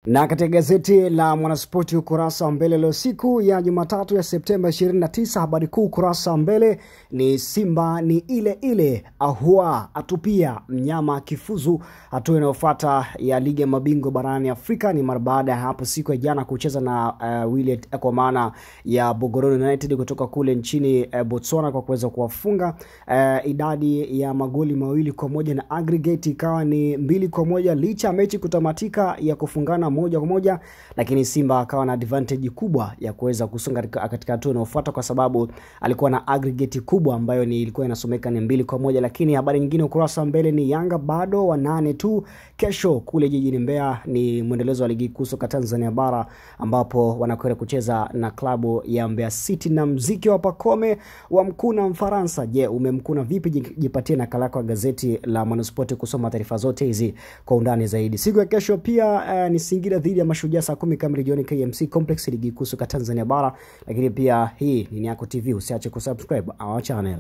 Na katika gazeti la Mwanaspoti ukurasa wa mbele leo siku ya Jumatatu ya Septemba 29, habari kuu ukurasa wa mbele ni Simba ni ile ile, Ahua atupia mnyama kifuzu hatua inayofuata ya ligi ya mabingwa barani Afrika. Ni mara baada ya hapo siku ya jana kucheza na Wydad kwa maana ya Bogoroni United kutoka kule nchini Botswana kwa kuweza kuwafunga idadi ya magoli 2-1 na aggregate ikawa ni 2-1 licha mechi kutamatika ya kufungana 1-1, lakini Simba akawa na advantage kubwa ya kuweza kusonga katika hatua inayofuata kwa sababu alikuwa na aggregate kubwa ambayo ilikuwa inasomeka ni 2-1. Lakini habari nyingine ukurasa mbele ni Yanga bado wa 8 tu kesho kule jijini Mbeya. Ni mwendelezo wa ligi kuu soka Tanzania bara ambapo wanakwenda kucheza na klabu ya Mbeya City. Na mziki wa Pakome wa mkuna Mfaransa. Je, umemkuna vipi? Jipatie nakala yako ya gazeti la Mwanaspoti kusoma taarifa zote hizi kwa undani zaidi. Siku ya kesho pia ni Singida dhidi ya Mashujaa saa 10 kamili jioni KMC Complex, ligi kuu soka Tanzania bara. Lakini pia hii ni Yako TV, usiache kusubscribe our channel.